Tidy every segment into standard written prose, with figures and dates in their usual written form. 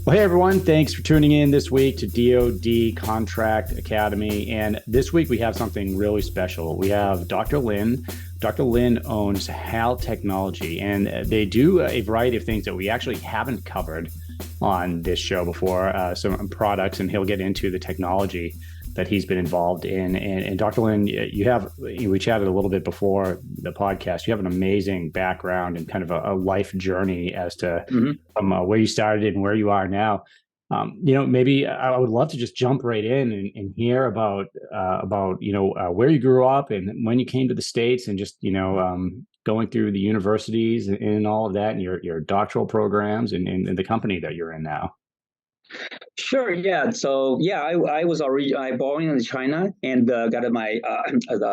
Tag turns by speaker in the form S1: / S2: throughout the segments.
S1: Well, hey everyone, thanks for tuning in this week to DoD Contract Academy. And this week we have something really special. We have Dr. Lin. Dr. Lin owns HAL Technology, and they do a variety of things that we actually haven't covered on this show before, some products, and he'll get into the technology that he's been involved in. And Dr. Lin, we chatted a little bit before the podcast. You have an amazing background and kind of a life journey as to where you started and where you are now. Maybe I would love to just jump right in and hear about where you grew up and when you came to the States, and just going through the universities and all of that, and your doctoral programs and the company that you're in now.
S2: Sure. Yeah. So I was originally born in China and got my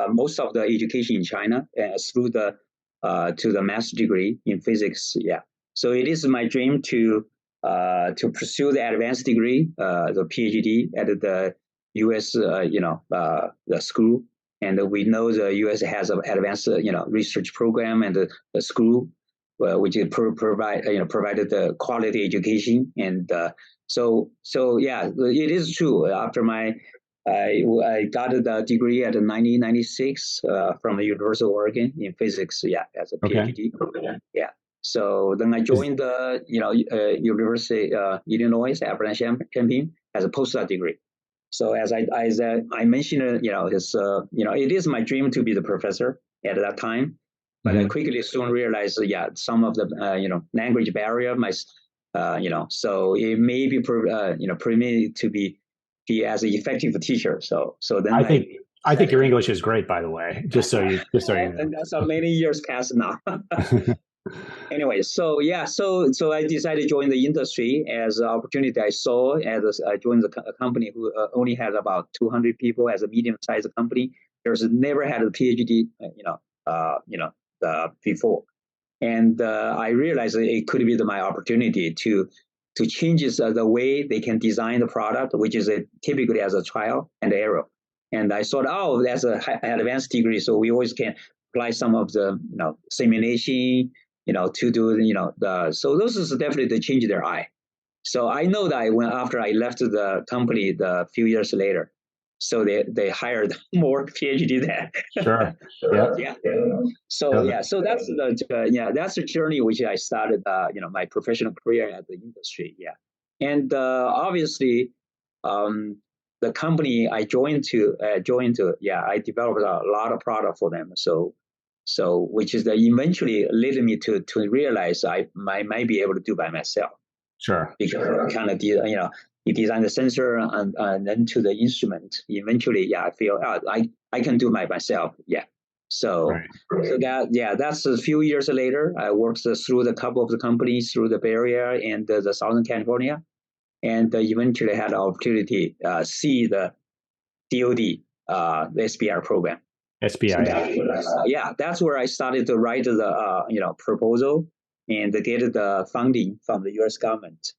S2: most of the education in China through to the master's degree in physics. Yeah. So it is my dream to pursue the advanced degree, the PhD at the U.S. The school, and we know the U.S. has an advanced research program and the school, which provided the quality education and. So it is true. After I got the degree at 1996 from the University of Oregon in physics. Yeah, as a PhD. Okay. Yeah. So then I joined the University Illinois at Champaign as a postdoc degree. So as I mentioned, it is my dream to be the professor at that time, but I quickly soon realized some of the language barrier so it may be permitted to be as an effective teacher. So then
S1: I think your English is great, by the way. Just so you know.
S2: And that's how many years passed now. Anyway, so I decided to join the industry as an opportunity I saw as I joined a company who only had about 200 people as a medium-sized company. There's never had a PhD, before. And I realized it could be my opportunity to change the way they can design the product, which is typically as a trial and error. And I thought, that's an advanced degree, so we always can apply some of the simulation, to do so those is definitely to change their eye. So I know that after I left the company a few years later. So they hired more PhD there.
S1: Sure.
S2: Yeah. So that's that's the journey which I started. My professional career at the industry. Yeah, and obviously, the company I joined to. I developed a lot of product for them. So which is eventually led me to realize I might be able to do by myself.
S1: Sure.
S2: Because kind of you design the sensor and then to the instrument. Eventually, I feel I can do myself. Yeah. So that's a few years later. I worked through a couple of the companies through the Bay Area and the Southern California, and eventually had the opportunity see the DoD the SBIR program.
S1: SBIR.
S2: So that's where I started to write the proposal and get the funding from the U.S. government.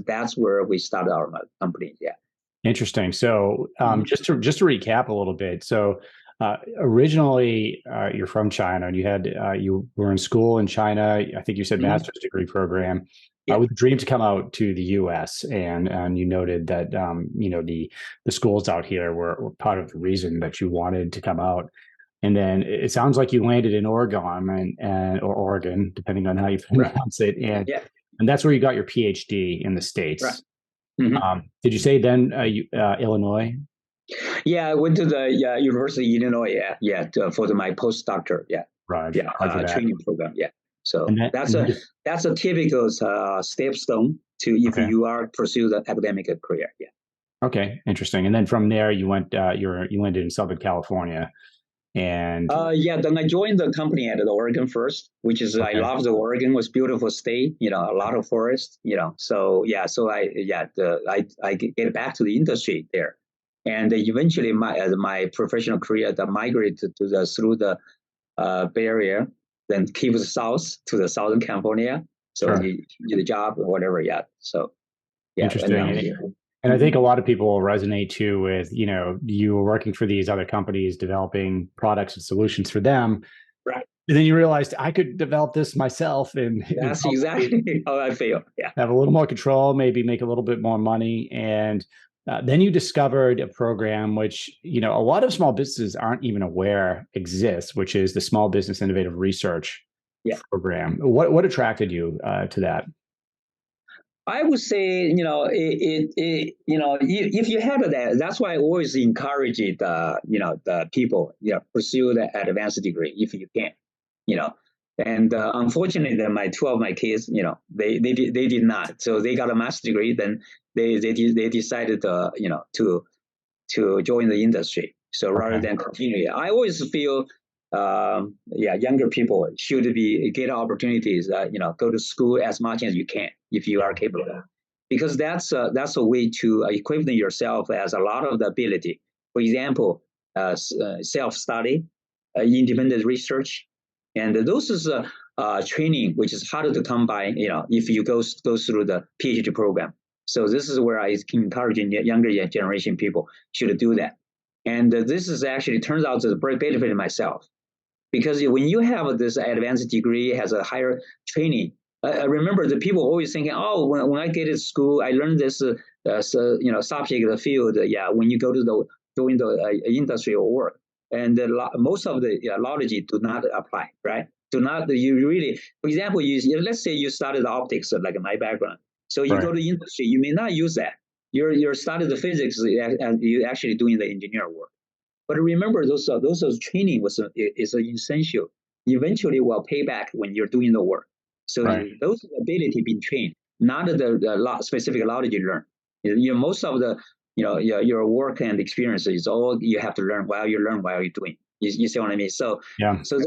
S2: That's where we started our company. Yeah.
S1: Interesting. So just to recap a little bit. So originally you're from China, and you were in school in China. I think you said master's degree program with a dream to come out to the U.S. And you noted that the schools out here were part of the reason that you wanted to come out. And then it sounds like you landed in Oregon or Oregon, depending on how you pronounce it. And that's where you got your PhD in the States.
S2: Right. Mm-hmm.
S1: Did you say then Illinois?
S2: Yeah, I went to the University of Illinois. For my postdoctor. Yeah.
S1: Right.
S2: Training program. Yeah. So that's a typical stepstone to if you are pursue the academic career. Yeah.
S1: Okay, interesting. And then from there, you went. You landed in Southern California. And
S2: then I joined the company at Oregon first, which is I love the Oregon. Was beautiful state, a lot of forest, So I get back to the industry there, and eventually my professional career that migrated through the Bay Area, then keep south to the Southern California. So you get a job or whatever. Yeah. So
S1: interesting. And I think a lot of people will resonate too with, you were working for these other companies, developing products and solutions for them.
S2: Right.
S1: then you realized I could develop this myself and
S2: That's exactly how I feel. Yeah.
S1: have a little more control, maybe make a little bit more money. And then you discovered a program which, a lot of small businesses aren't even aware exists, which is the Small Business Innovative Research
S2: Yeah.
S1: program. What attracted you to that?
S2: I would say, if you have that, that's why I always encourage it, the people, pursue the advanced degree if you can, you know. And unfortunately, two of my kids, they did not. So they got a master's degree. Then they decided, to join the industry. So rather
S1: Okay.
S2: than continue, I always feel, younger people should be get opportunities. Go to school as much as you can if you are capable, because that's a way to equip yourself as a lot of the ability. For example, self study, independent research, and those is training which is harder to come by. If you go through the PhD program. So this is where I encourage younger generation people should do that. And this is actually turns out to benefit myself, because when you have this advanced degree, has a higher training. I remember the people always thinking, oh, when I get to school, I learned this, subject, the field. Yeah, when you go to join the industry or work, and most of the knowledge do not apply, right? Do not you really? For example, let's say you started optics, like my background. So you
S1: Right.
S2: go to industry, you may not use that. You're started the physics, and you're actually doing the engineer work. But remember, those training is essential. Eventually, will pay back when you're doing the work. So
S1: Right.
S2: those ability being trained, not the specific knowledge you learn. Most of the your work and experience is all you have to learn while you're doing. You see what I mean?
S1: Yeah.
S2: So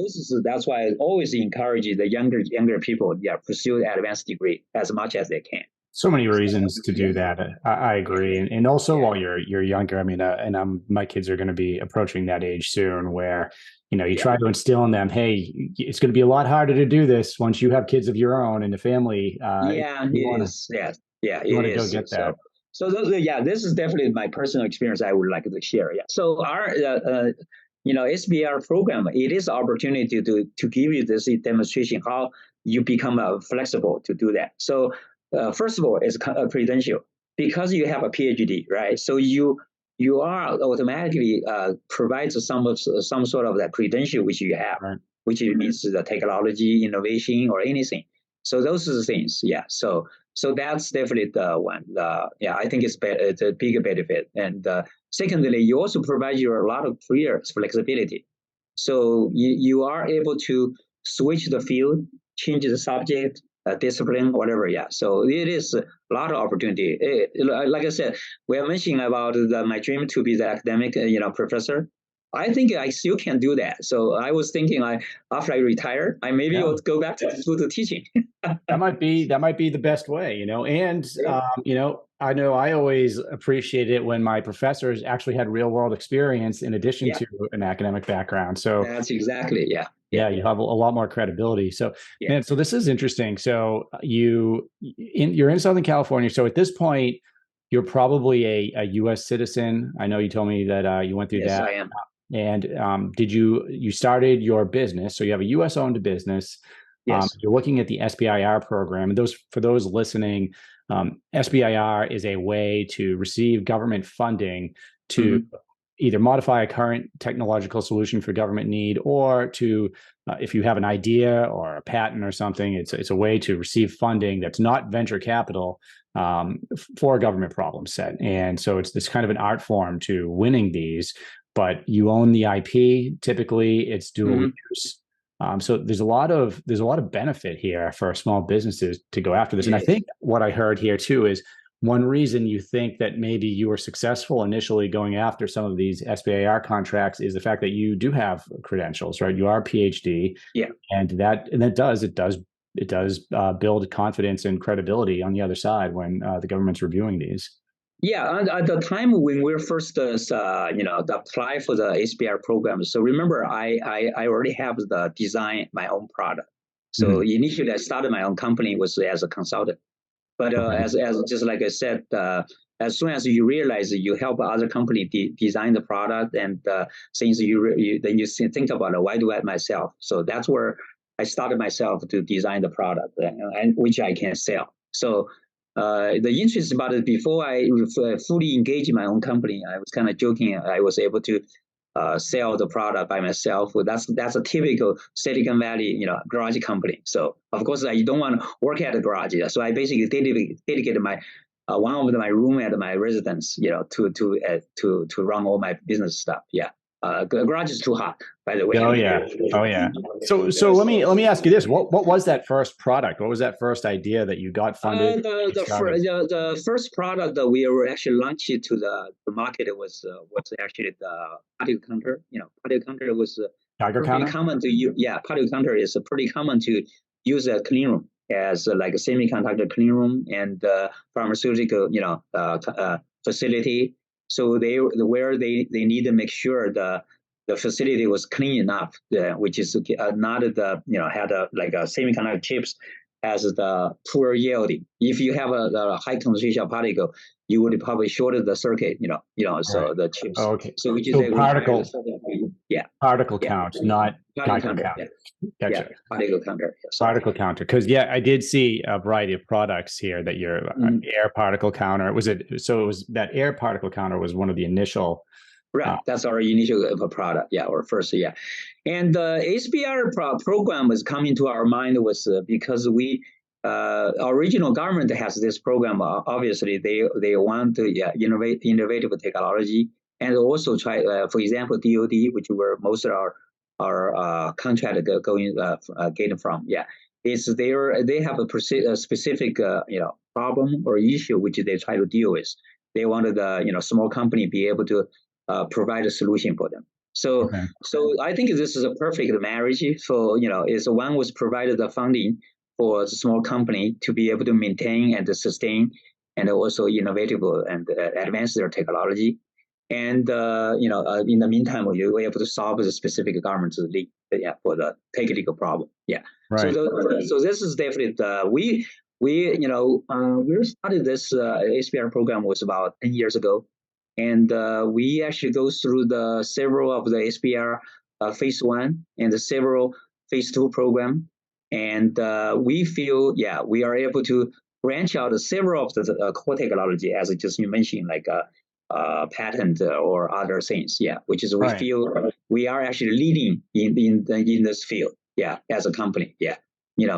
S2: that's why I always encourage the younger people, pursue the advanced degree as much as they can.
S1: So many
S2: So,
S1: reasons to
S2: yeah,
S1: do that. I
S2: yeah,
S1: agree, and also
S2: yeah,
S1: while you're younger. I mean, and my kids are going to be approaching that age soon, where you
S2: yeah.
S1: try to instill in them, hey, it's going to be a lot harder to do this once you have kids of your own and a family.
S2: Yeah, it
S1: You want to
S2: is. Yeah, yeah,
S1: you
S2: it
S1: want to go
S2: is.
S1: get that.
S2: So those, yeah, this is definitely my personal experience. I would like to share. Yeah. So our, SBR program, it is opportunity to give you this demonstration how you become flexible to do that. So first of all, it's a credential because you have a PhD, right? So you are automatically provides some sort of that credential which you have,
S1: Right.
S2: which means the technology, innovation, or anything. So those are the things. Yeah. So that's definitely the one. Yeah, I think it's a bigger benefit. And secondly, you also provide you a lot of career flexibility. So you are able to switch the field, change the subject, discipline, whatever. Yeah. So it is a lot of opportunity. Like I said, we are mentioning about my dream to be the academic, professor. I think I still can do that. So I was thinking, after I retire, I maybe
S1: Yeah.
S2: will go back to teaching.
S1: That might be the best way, and I know I always appreciated it when my professors actually had real world experience in addition
S2: Yeah,
S1: to an academic background. So
S2: that's exactly. Yeah, yeah,
S1: yeah, you have a lot more credibility. So,
S2: yeah.
S1: man, so this is interesting. So you're in Southern California. So at this point, you're probably a U.S. citizen. I know you told me that you went through
S2: Yes,
S1: that.
S2: I am.
S1: And did you started your business? So you have a U.S. owned business.
S2: Yes.
S1: You're looking at the SBIR program. And for those listening, SBIR is a way to receive government funding to
S2: Hmm.
S1: either modify a current technological solution for government need, or to if you have an idea or a patent or something, it's a way to receive funding that's not venture capital for a government problem set. And so it's this kind of an art form to winning these, but you own the IP. Typically, it's dual
S2: Hmm.
S1: use. So there's a lot of benefit here for small businesses to go after this. And I
S2: Yes.
S1: think what I heard here too is one reason you think that maybe you were successful initially going after some of these SBIR contracts is the fact that you do have credentials, right? You are a PhD,
S2: Yeah.
S1: and it does build confidence and credibility on the other side when the government's reviewing these.
S2: Yeah. At the time when we first, apply for the SBR program. So remember, I already have the design my own product. So
S1: Mhm.
S2: initially, I started my own company was as a consultant. But
S1: Okay.
S2: as just like I said, as soon as you realize you help other company design the product, and since then you think about it, why do I myself? So that's where I started myself to design the product, and which I can sell. So the interest about it, before I fully engaged in my own company, I was kind of joking. I was able to sell the product by myself. That's a typical Silicon Valley, garage company. So of course, you don't want to work at a garage. So I basically dedicated my one of my room at my residence, to run all my business stuff. Yeah. Garage is too hot, by the way.
S1: Oh yeah, oh yeah. So let me ask you this: what was that first product? What was that first idea that you got funded?
S2: The first product that we were actually launched to the market was actually the particle counter. Particle counter was
S1: Tiger
S2: pretty
S1: counter?
S2: common to use. Yeah, particle counter is pretty common to use a clean room as like a semiconductor clean room and pharmaceutical facility. So where they need to make sure the facility was clean enough, which is not had like a semiconductor chips as the poor yielding. If you have a high concentration of particle, you would probably short the circuit. So
S1: Right.
S2: the chips.
S1: Oh, okay.
S2: So which is
S1: So particle
S2: yeah,
S1: count, not tiger count.
S2: Yeah.
S1: Gotcha.
S2: Yeah, particle counter. Yeah,
S1: particle counter, because I did see a variety of products here that your air particle counter was it. So it was that air particle counter was one of the initial.
S2: Right, that's our initial product, yeah, or first, yeah. And the HBR program was coming to our mind was because original government has this program. Obviously, they want to innovative technology, and also try, for example, DoD, which were most of our contract getting from, yeah. They have a specific problem or issue which they try to deal with. They wanted the small company be able to provide a solution for them. So I think this is a perfect marriage. So is one was provided the funding for a small company to be able to maintain and sustain, and also innovative and advance their technology. And in the meantime, you were able to solve the specific government's need, for the technical problem. Yeah.
S1: Right.
S2: So this is definitely we started this HBR program was about 10 years ago. And we actually go through the several of the SBR phase 1 and the several phase 2 program. And we feel, we are able to branch out several of the core technology, as just you mentioned, like patent or other things, which is we feel we are actually leading in this field, as a company,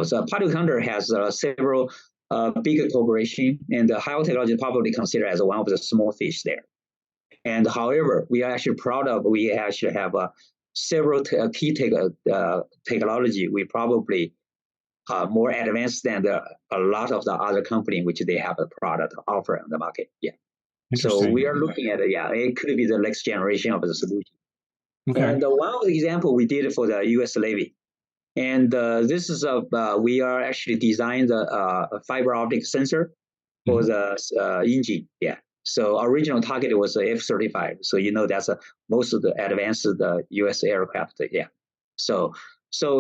S2: So particle counter has several bigger corporation, and the high technology probably considered as one of the small fish there. And however, we are actually proud of, we actually have several key technology. We probably more advanced than a lot of the other company which they have a product offer on the market. So we are looking at it could be the next generation of the solution. And one of the example we did for the U.S. Navy. And this is we are actually designed a fiber optic sensor for the engine. So original target was the F-35. So that's most of the advanced U.S. aircraft. So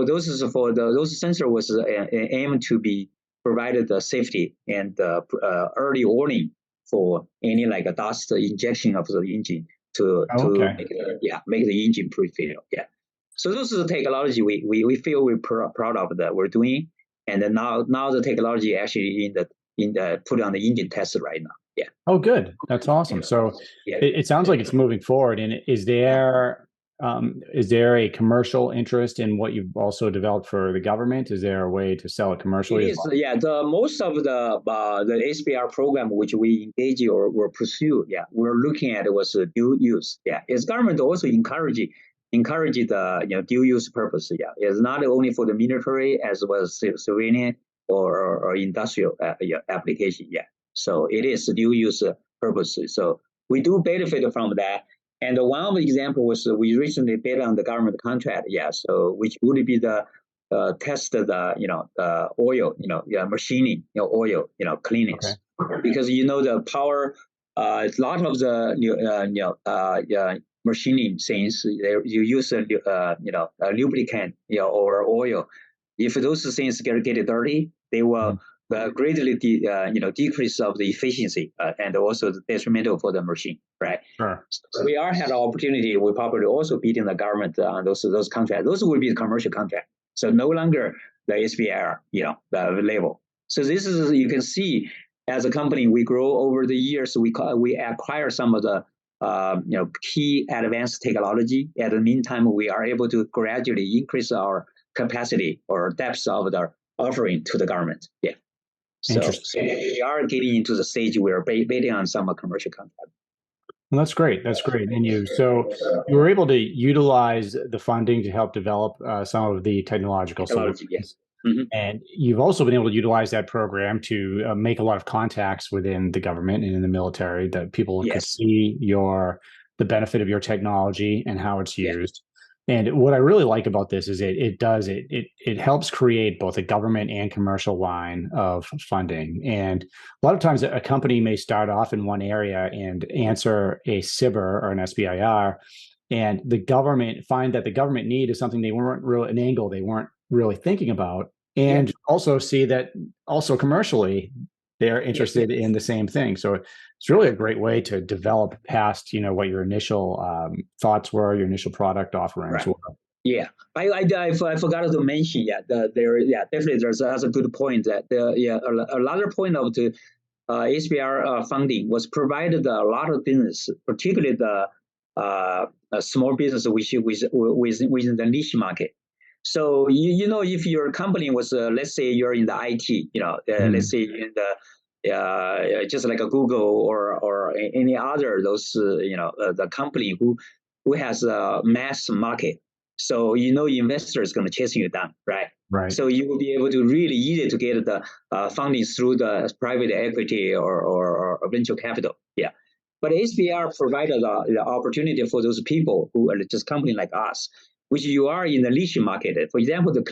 S2: those is for those sensor was aimed to be provided the safety and early warning for any like a dust injection of the engine to make the engine pre-fail. So this is the technology we feel we're proud of that we're doing, and then now the technology actually in the put on the engine test right now.
S1: Oh, good. That's awesome. So it sounds like it's moving forward. And is there a commercial interest in what you've also developed for the government? Is there a way to sell it commercially?
S2: It is, the most of the SBR program which we engage or pursue, we're looking at it was dual use. Is government also encourage the dual use purpose. It's not only for the military as well as civilian or industrial application. So it is dual use purposes. So we do benefit from that. And one of the example was we recently bid on the government contract. So which would be the test the oil, machining, oil, cleanings, because the power, a lot of the machining things, you use a lubricant, or oil. If those things get dirty, they will greatly decrease of the efficiency and also detrimental for the machine, right?
S1: Sure.
S2: So we are had an opportunity. We probably also beating the government on those contracts. Those will be the commercial contract. So no longer the SBIR, the label. So this is, you can see, as a company, we grow over the years. We acquire some of the key advanced technology. At the meantime, we are able to gradually increase our capacity or depth of the offering to the government. Yeah. So we are getting into the stage where we're bidding on some commercial contract.
S1: Well, that's great. That's great. And you were able to utilize the funding to help develop some of the technological solutions.
S2: Yes. Mm-hmm.
S1: And you've also been able to utilize that program to make a lot of contacts within the government and in the military, that people could see the benefit of your technology and how it's used. And what I really like about this is it helps create both a government and commercial line of funding. And a lot of times a company may start off in one area and answer a SBIR or an SBIR, and the government find that the government need is something they weren't really an angle they weren't really thinking about, and also see that also commercially they're interested in the same thing. So it's really a great way to develop past, what your initial thoughts were, your initial product offerings were.
S2: Yeah, I forgot to mention. Definitely that's a good point. That another point of the SBIR funding was provided a lot of business, particularly the small business within the niche market. So if your company was let's say you're in the IT, let's say in the just like a Google or any other those the company who has a mass market. So investor is going to chase you down, right?
S1: Right.
S2: So you will be able to really easy to get the funding through the private equity or venture capital. Yeah. But SBIR provided the opportunity for those people who are just company like us, which you are in the niche market. For example, the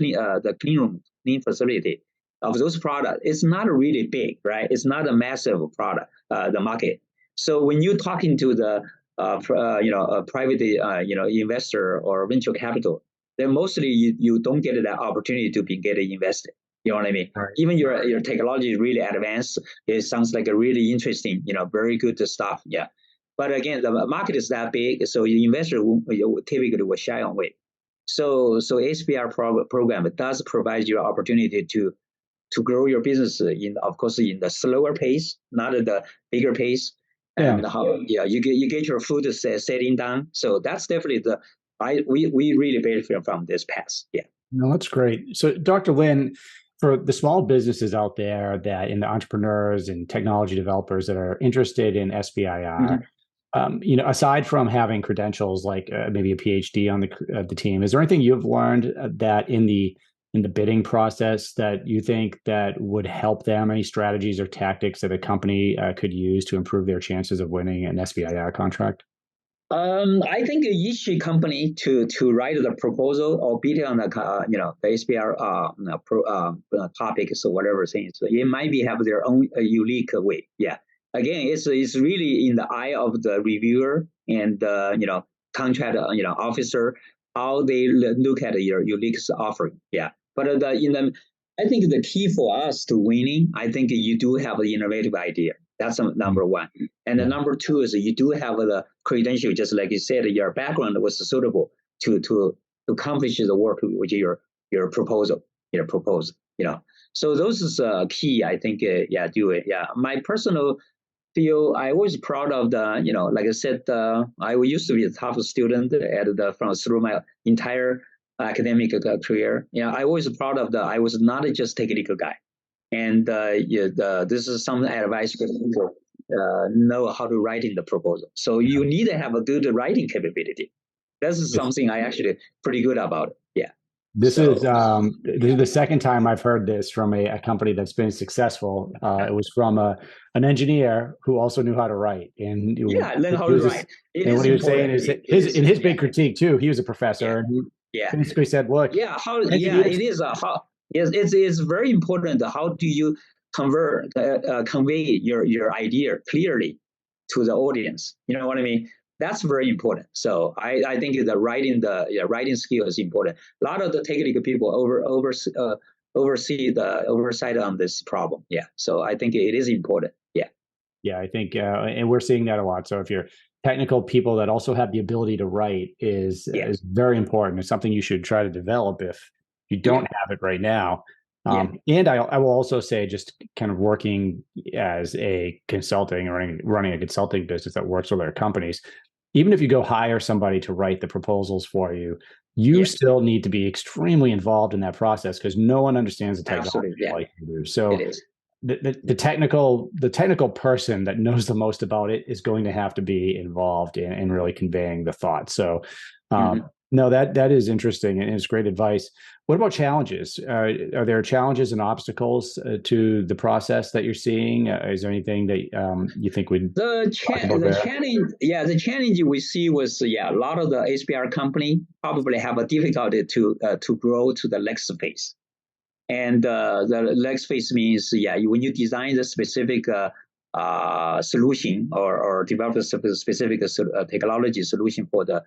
S2: clean facility of those products, it's not really big, right? It's not a massive product, the market. So when you're talking to the a private investor or venture capital, then mostly you don't get that opportunity to get invested. You know what I mean?
S1: Right.
S2: Even your technology is really advanced. It sounds like a really interesting, very good stuff. Yeah. But again, the market is that big, so the investor typically will shy away. So SBIR program does provide you an opportunity to grow your business of course in the slower pace, not the bigger pace. And you get your food setting down. So that's definitely we really benefit from this path. Yeah.
S1: No, that's great. So Dr. Lin, for the small businesses out there that in the entrepreneurs and technology developers that are interested in SBIR, aside from having credentials like maybe a PhD on the team, is there anything you've learned that in the bidding process that you think that would help them? Any strategies or tactics that a company could use to improve their chances of winning an SBIR contract?
S2: I think each company to write the proposal or bid on the the SBIR topics or whatever things, it might have their own unique way. Yeah. Again, it's really in the eye of the reviewer and contract officer, how they look at your unique offering. Yeah. But I think the key for us to winning, I think you do have the innovative idea. That's number one. And the number two is you do have the credential, just like you said, your background was suitable to accomplish the work with your proposal, So those is key, I think. Do it. Yeah. My personal feel, I was proud of the, like I said, I used to be a top student through my entire academic career. I was proud of I was not just a technical guy. And this is some advice for people know how to write in the proposal. So you need to have a good writing capability. This is something I actually pretty good about. Yeah.
S1: This is the second time I've heard this from a company that's been successful. It was from an engineer who also knew how to write. And
S2: learn how to write.
S1: And what he was saying is his big critique too. He was a professor, and he basically said, "Look,
S2: it is it's very important. How do you convey your idea clearly to the audience? You know what I mean? That's very important. So I think the writing skill is important. A lot of the technical people oversee the oversight on this problem. Yeah. So I think it is important. Yeah.
S1: Yeah, I think, and we're seeing that a lot. So if you're technical people that also have the ability to write
S2: Yeah.
S1: is very important. It's something you should try to develop if you don't
S2: Yeah.
S1: have it right now.
S2: Yeah.
S1: And I will also say, just kind of working as a consulting or running a consulting business that works with other companies, even if you go hire somebody to write the proposals for you, you
S2: Yeah.
S1: still need to be extremely involved in that process because no one understands the technology
S2: Absolutely. Yeah.
S1: like you do.
S2: It
S1: So
S2: is.
S1: the technical person that knows the most about it is going to have to be involved in really conveying the thought. So
S2: Mm-hmm.
S1: no, that is interesting and it's great advice. What about challenges? Are there challenges and obstacles to the process that you're seeing? Is there anything that you think we'd talk about
S2: The
S1: there?
S2: challenge, yeah, the challenge we see was, yeah, a lot of the HBR company probably have a difficulty to grow to the next phase. And the next phase means, yeah, when you design the specific solution or develop a specific technology solution for the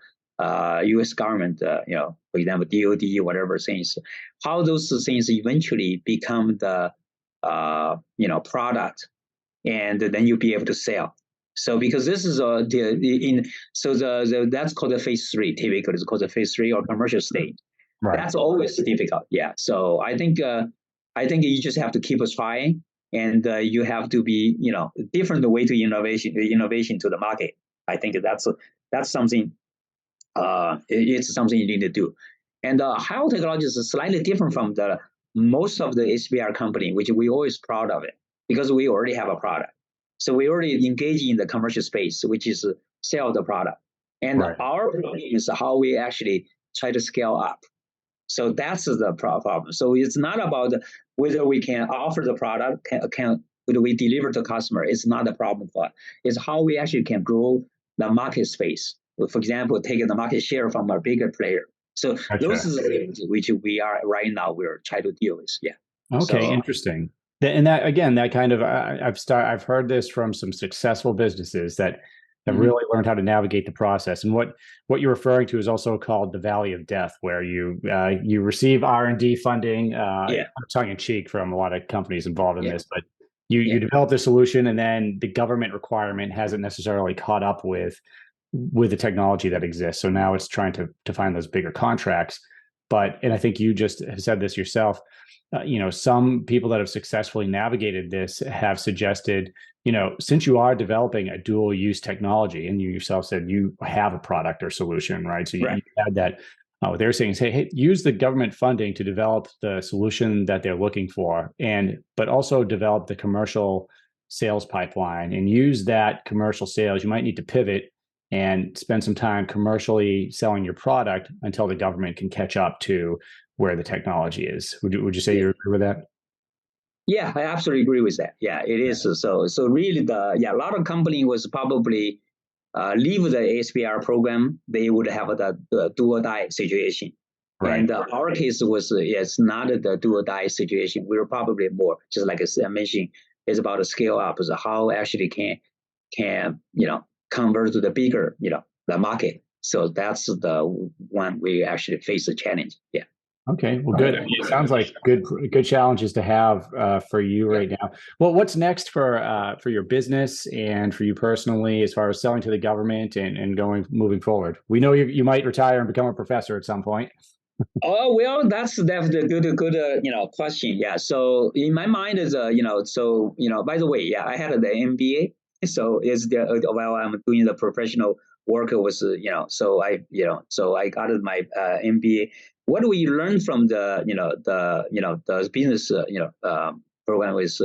S2: U.S. government, for example, DoD, whatever things, how those things eventually become the product, and then you'll be able to sell. So because this is that's called the phase three. Typically, it's called the phase three or commercial stage.
S1: Right.
S2: That's always difficult. Yeah. So I think you just have to keep trying, and you have to be different way to innovation to the market. I think that's something. It's something you need to do. And High technology is slightly different from the most of the HBR company, which we always proud of it because we already have a product. So we already engage in the commercial space, which is sell the product. And
S1: Right.
S2: our problem is how we actually try to scale up. So that's the problem. So it's not about whether we can offer the product, whether we deliver to customer. It's not a problem for us. It's how we actually can grow the market space. For example, taking the market share from a bigger player. So those
S1: Gotcha.
S2: are the things which we are right now we're trying to deal with. Yeah.
S1: Okay,
S2: So
S1: interesting. And that again, that kind of I've heard this from some successful businesses that have
S2: mhm.
S1: really learned how to navigate the process. And what you're referring to is also called the Valley of Death, where you receive R&D funding,
S2: Yeah.
S1: tongue in cheek from a lot of companies involved in
S2: Yeah.
S1: this, but you
S2: Yeah.
S1: develop the solution, and then the government requirement hasn't necessarily caught up with the technology that exists. So now it's trying to find those bigger contracts. And I think you just have said this yourself. Some people that have successfully navigated this have suggested, since you are developing a dual use technology, and you yourself said you have a product or solution, right? So you
S2: Right.
S1: had that. What they're saying is, hey, use the government funding to develop the solution that they're looking for, but also develop the commercial sales pipeline and use that commercial sales. You might need to pivot and spend some time commercially selling your product until the government can catch up to where the technology is. Would you say
S2: Yeah.
S1: you agree with that?
S2: Yeah, I absolutely agree with that. Yeah, it is. So really a lot of company was probably leave the ASPR program, they would have the do or die situation.
S1: Right.
S2: And our case was it's not the do or die situation. We were probably more just like I mentioned, it's about a scale up. So how actually can convert to the bigger the market. So that's the one we actually face the challenge. Yeah.
S1: Okay. Well, good. I mean, it sounds like good challenges to have for you
S2: Yeah.
S1: right now. Well, what's next for your business and for you personally, as far as selling to the government and moving forward? We know you might retire and become a professor at some point.
S2: Oh well, that's definitely a good question. Yeah. So in my mind is by the way, yeah, I had the MBA, so is the while I'm doing the professional work was so I got my MBA. What do we learn from the business program is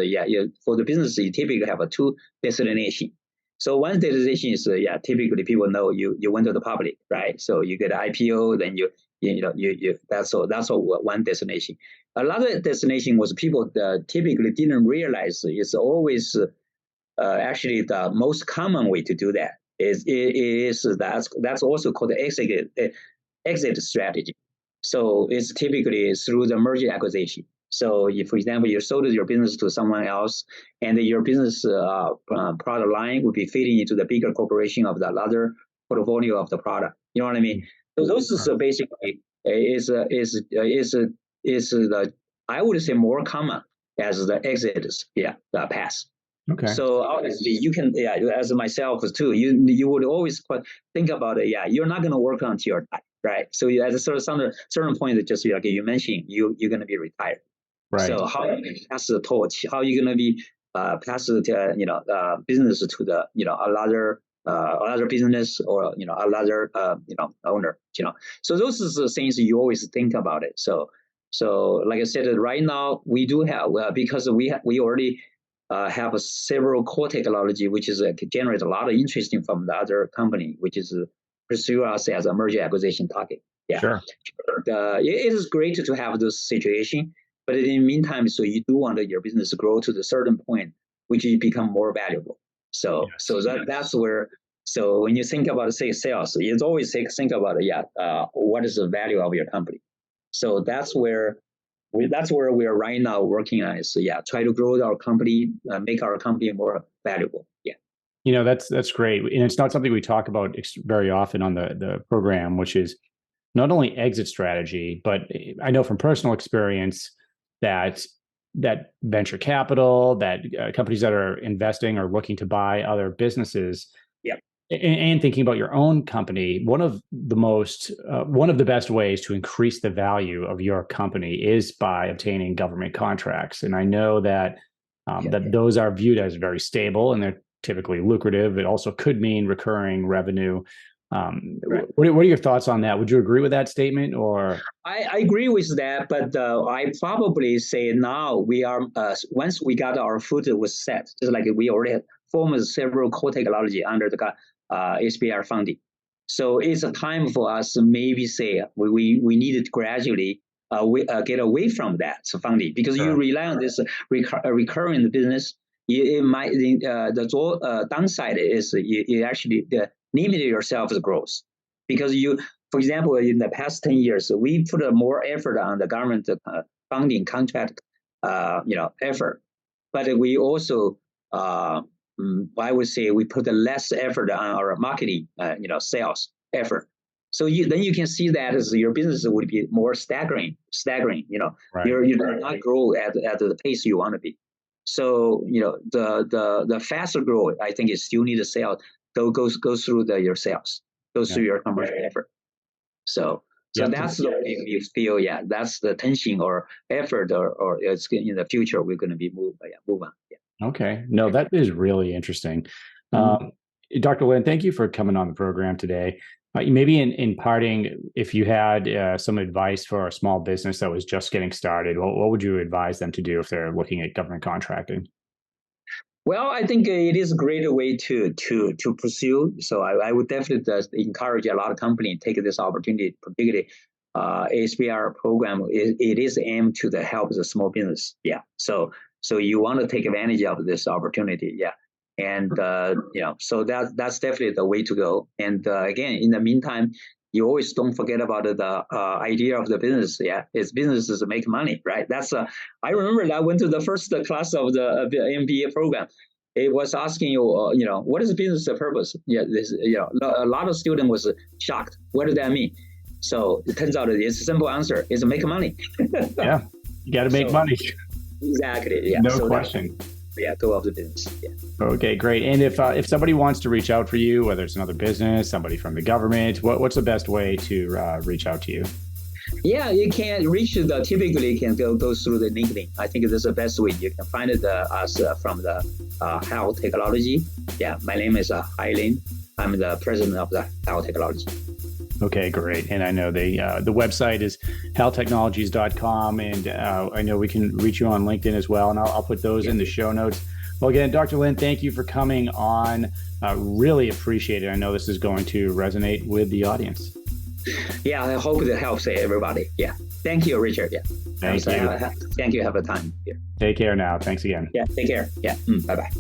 S2: for the business you typically have a two destination. So one destination is typically people know you went to the public, right? So you get IPO, then you that's all one destination. Another destination was people typically didn't realize it's always actually the most common way to do that is that's also called the exit strategy. So it's typically through the merger acquisition. So if, for example, you sold your business to someone else, and your business product line would be fitting into the bigger corporation of the other portfolio of the product. You know what I mean? So those is basically is the I would say more common as the exits, pass.
S1: Okay.
S2: So obviously you can, as myself too, you would always think about it. Yeah, you're not going to work until you're die, right? So at a certain point, just like you mentioned, you're going to be retired.
S1: Right.
S2: So how you pass the torch? How are you going to be pass the business to the another business or another owner? So those are the things you always think about it. So like I said, right now we do have because we already have several core technology which is generate a lot of interest from the other company, which is pursue us as a merger acquisition target. Yeah,
S1: sure.
S2: It is great to have this situation. But in the meantime, so you do want your business to grow to the certain point, which you become more valuable. So that's where. So when you think about say sales, it's always think about what is the value of your company. So that's where we are right now working on. Is try to grow our company, make our company more valuable. Yeah.
S1: That's great, and it's not something we talk about very often on the program, which is not only exit strategy, but I know from personal experience that venture capital, that companies that are investing or looking to buy other businesses, and thinking about your own company, one of the best ways to increase the value of your company is by obtaining government contracts. And I know that those are viewed as very stable and they're typically lucrative. It also could mean recurring revenue. Right. What are your thoughts on that? Would you agree with that statement? Or
S2: I agree with that, but I probably say now we are once we got our foot was set, just like we already formed several core technology under the SBIR funding. So it's a time for us to maybe say we needed to gradually get away from that funding, because you rely on this recurring business. It might the downside is you actually limit yourself's growth, because for example, in the past 10 years, we put more effort on the government funding contract, effort, but we also, I would say, we put less effort on our marketing, sales effort. So then you can see that as your business would be more staggering. Right. You do not grow at the pace you want to be. So the faster growth, I think, is still need to sell. Go through your sales, goes through your commercial effort. So that's the way you feel. Yeah, that's the tension or effort, or it's in the future we're going to be move on. Yeah.
S1: Okay, no, that is really interesting. Dr. Lin, thank you for coming on the program today. Maybe in parting, if you had some advice for a small business that was just getting started, what would you advise them to do if they're looking at government contracting?
S2: Well, I think it is a great way to pursue. So I would definitely encourage a lot of companies to take this opportunity, particularly SBIR program. It is aimed to help the small business. Yeah. So you want to take advantage of this opportunity. Yeah. And so that's definitely the way to go. And again, in the meantime, you always don't forget about the idea of the business. Yeah, it's businesses make money, right? That's I remember that I went to the first class of the MBA program. It was asking you, what is business purpose? Yeah, a lot of students was shocked. What does that mean? So it turns out it's a simple answer: is make money.
S1: Yeah, you got to make money.
S2: Exactly. Yeah.
S1: No question.
S2: Go off the business. Yeah.
S1: Okay, great. And if somebody wants to reach out for you, whether it's another business, somebody from the government, what's the best way to reach out to you?
S2: Yeah, you can reach typically you can go through the LinkedIn. I think that's the best way. You can find us from the health technology. Yeah, my name is Hai Lin. I'm the president of the health technology.
S1: Okay, great. And I know the website is healthtechnologies.com, and I know we can reach you on LinkedIn as well, and I'll put those in the show notes. Well, again, Dr. Lin, thank you for coming on. Really appreciate it. I know this is going to resonate with the audience.
S2: Yeah, I hope it helps everybody. Yeah. Thank you, Richard. Yeah.
S1: Thank you.
S2: Thank you. Have a time here.
S1: Take care now. Thanks again.
S2: Yeah, take care. Yeah. Bye-bye.